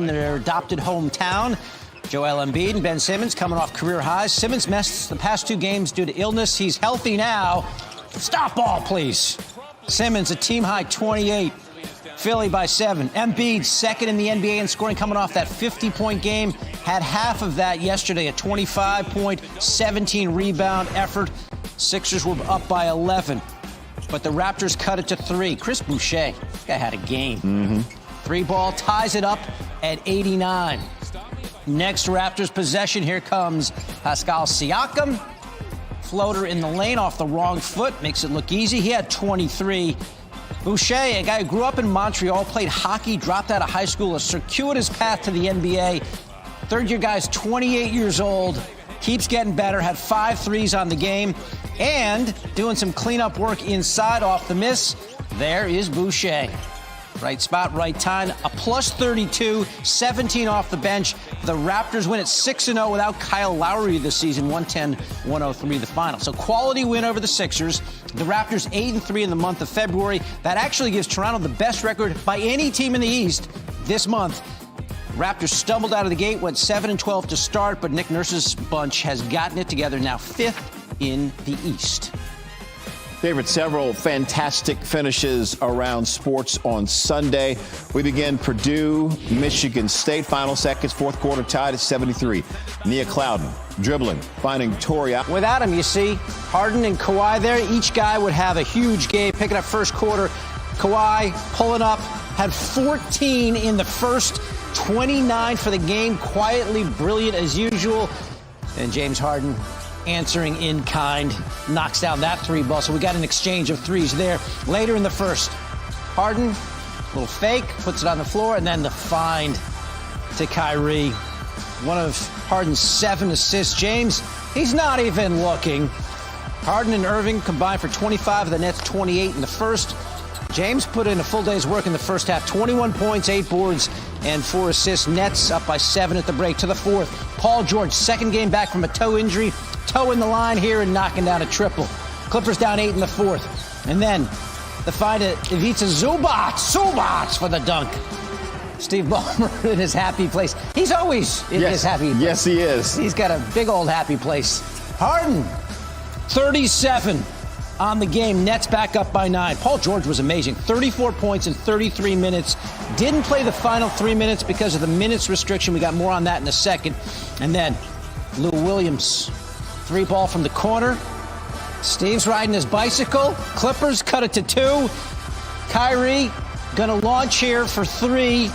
in their adopted hometown. Joel Embiid and Ben Simmons coming off career highs. Simmons missed the past 2 games due to illness. He's healthy now. Stop ball, please. Simmons, a team-high 28. Philly by 7. Embiid, second in the NBA in scoring, coming off that 50-point game. Had half of that yesterday, a 25-point, 17-rebound effort. Sixers were up by 11. But the Raptors cut it to 3. Chris Boucher, this guy had a game. 3 ball, ties it up at 89. Next Raptors possession, here comes Pascal Siakam. Floater in the lane off the wrong foot, makes it look easy. He had 23. Boucher, a guy who grew up in Montreal, played hockey, dropped out of high school, a circuitous path to the NBA. Third-year guy's 28 years old, keeps getting better, had 5 threes on the game, and doing some cleanup work inside off the miss. There is Boucher. Right spot, right time, a plus 32, 17 off the bench. The Raptors win at 6-0 without Kyle Lowry this season, 110-103 the final. So quality win over the Sixers. The Raptors 8-3 in the month of February. That actually gives Toronto the best record by any team in the East this month. Raptors stumbled out of the gate, went 7-12 to start, but Nick Nurse's bunch has gotten it together, now 5th in the East. Favorite, several fantastic finishes around sports on Sunday. We begin Purdue, Michigan State, final seconds, fourth quarter tied at 73. Nia Clouden dribbling, finding Torrey out. Without him, you see, Harden and Kawhi there, each guy would have a huge game, picking up first quarter. Kawhi pulling up, had 14 in the first, 29 for the game, quietly brilliant as usual. And James Harden answering in kind, knocks down that 3 ball. So we got an exchange of threes there. Later in the first, Harden, little fake, puts it on the floor, and then the find to Kyrie. One of Harden's 7 assists. James, he's not even looking. Harden and Irving combined for 25 of the Nets, 28 in the first. James put in a full day's work in the first half, 21 points, 8 boards, and 4 assists. Nets up by 7 at the break. To the fourth, Paul George, second game back from a toe injury. Toe in the line here and knocking down a triple. Clippers down 8 in the fourth. And then the find of Ivica Zubac for the dunk. Steve Ballmer in his happy place. He's always in his happy place. Yes, he is. He's got a big old happy place. Harden, 37 on the game. Nets back up by 9. Paul George was amazing. 34 points in 33 minutes. Didn't play the final 3 minutes because of the minutes restriction. We got more on that in a second. And then Lou Williams, 3 ball from the corner. Steve's riding his bicycle. Clippers cut it to 2. Kyrie gonna launch here for 3.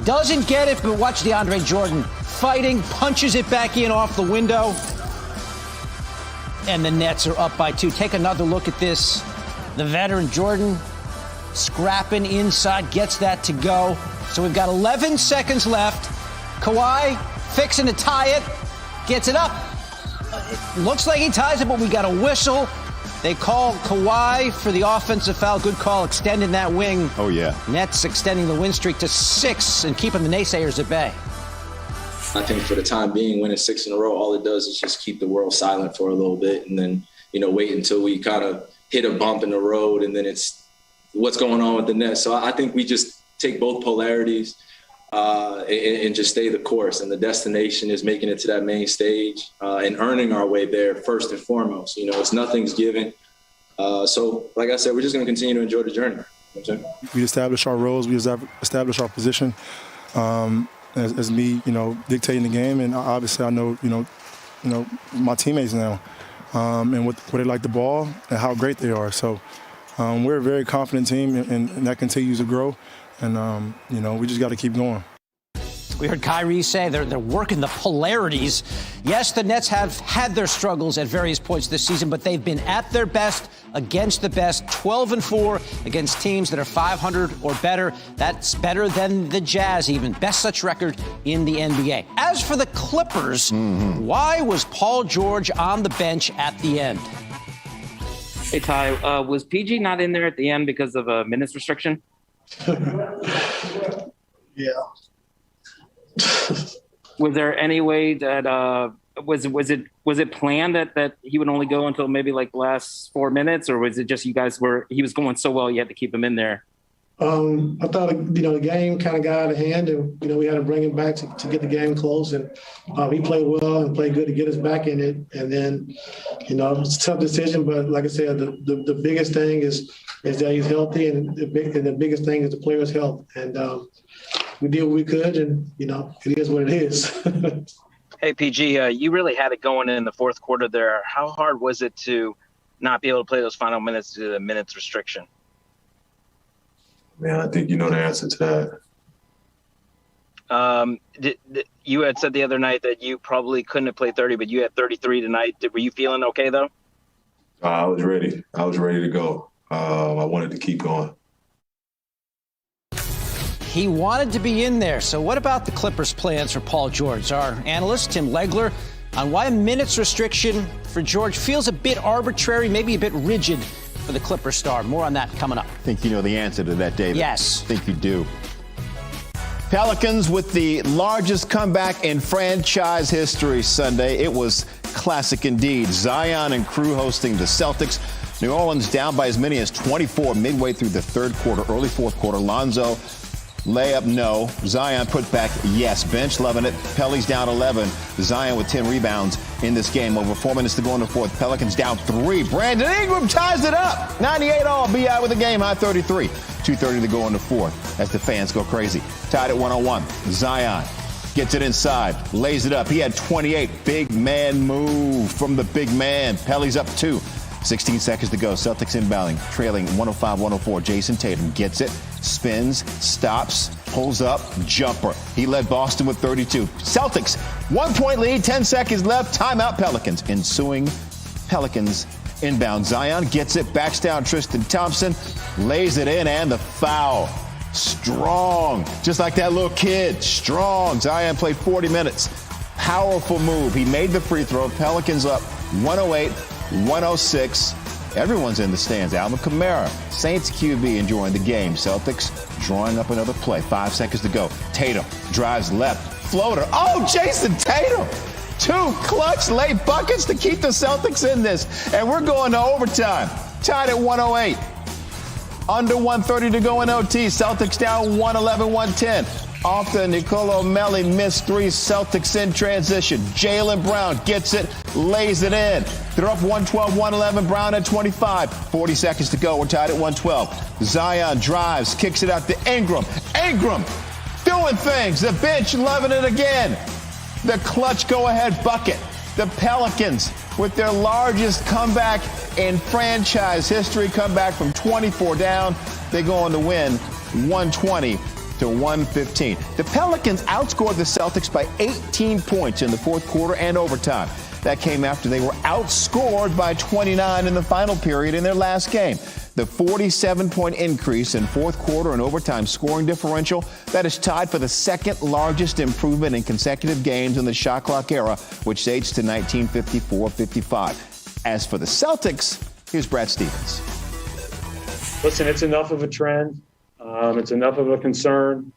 Doesn't get it, but watch DeAndre Jordan fighting, punches it back in off the window. And the Nets are up by 2. Take another look at this. The veteran Jordan scrapping inside, gets that to go. So we've got 11 seconds left. Kawhi fixing to tie it, gets it up. It looks like he ties it, but we got a whistle. They call Kawhi for the offensive foul. Good call, extending that wing. Oh, yeah. Nets extending the win streak to 6 and keeping the naysayers at bay. I think for the time being, winning 6 in a row, all it does is just keep the world silent for a little bit and then, wait until we kind of hit a bump in the road and then it's what's going on with the Nets. So I think we just take both polarities and just stay the course. And the destination is making it to that main stage and earning our way there first and foremost. It's nothing's given. So, like I said, we're just going to continue to enjoy the journey. We establish our roles. We establish our position as me, dictating the game. And obviously I know, my teammates now and what they like the ball and how great they are. So we're a very confident team and that continues to grow. And, we just got to keep going. We heard Kyrie say they're working the polarities. Yes, the Nets have had their struggles at various points this season, but they've been at their best against the best, 12-4 against teams that are 500 or better. That's better than the Jazz even. Best such record in the NBA. As for the Clippers, why was Paul George on the bench at the end? Hey, Ty, was PG not in there at the end because of a minutes restriction? Yeah. Was there any way that was it planned that he would only go until maybe like the last 4 minutes, or was it just he was going so well you had to keep him in there? I thought, the game kind of got out of hand, and, we had to bring him back to get the game close. And he played well and played good to get us back in it. And then, it's a tough decision. But like I said, the biggest thing is that he's healthy, and the biggest thing is the player's health. And we did what we could, and, it is what it is. Hey, PG, you really had it going in the fourth quarter there. How hard was it to not be able to play those final minutes due to the minutes restriction? Man, I think you know the answer to that. You had said the other night that you probably couldn't have played 30, but you had 33 tonight. Were you feeling okay, though? I was ready. I was ready to go. I wanted to keep going. He wanted to be in there. So what about the Clippers' plans for Paul George? Our analyst, Tim Legler, on why a minutes restriction for George feels a bit arbitrary, maybe a bit rigid for the Clippers star. More on that coming up. I think you know the answer to that, David. Yes. I think you do. Pelicans with the largest comeback in franchise history Sunday. It was classic indeed. Zion and crew hosting the Celtics. New Orleans down by as many as 24 midway through the third quarter, early fourth quarter. Lonzo, layup, no. Zion put back, yes. Bench loving it. Pelly's down 11. Zion with 10 rebounds in this game. Over 4 minutes to go in the fourth. Pelicans down 3. Brandon Ingram ties it up. 98 all. BI with the game. High 33. 2:30 to go in the fourth as the fans go crazy. Tied at 101. Zion gets it inside. Lays it up. He had 28. Big man move from the big man. Pelly's up 2. 16 seconds to go. Celtics inbounding, trailing 105-104. Jason Tatum gets it, spins, stops, pulls up, jumper. He led Boston with 32. Celtics, 1-point lead, 10 seconds left. Timeout Pelicans. Ensuing Pelicans inbound. Zion gets it, backs down Tristan Thompson, lays it in, and the foul. Strong, just like that little kid. Strong. Zion played 40 minutes. Powerful move. He made the free throw. Pelicans up 108-106. Everyone's in the stands. Alvin Kamara, Saints QB, enjoying the game. Celtics drawing up another play. 5 seconds to go. Tatum drives left. Floater. Oh, Jason Tatum. 2 clutch late buckets to keep the Celtics in this. And we're going to overtime. Tied at 108. Under 1:30 to go in OT. Celtics down 111-110. Off the Nicolo Melli missed 3. Celtics in transition. Jaylen Brown gets it, lays it in. They're up 112-111. Brown at 25. 40 seconds to go. We're tied at 112. Zion drives, kicks it out to Ingram. Ingram doing things. The bench loving it again. The clutch go-ahead bucket. The Pelicans with their largest comeback in franchise history. Comeback from 24 down. They go on to win 120-115. The Pelicans outscored the Celtics by 18 points in the fourth quarter and overtime. That came after they were outscored by 29 in the final period in their last game. The 47-point increase in fourth quarter and overtime scoring differential, that is tied for the second largest improvement in consecutive games in the shot clock era, which dates to 1954-55. As for the Celtics, here's Brad Stevens. Listen, it's enough of a trend. It's enough of a concern.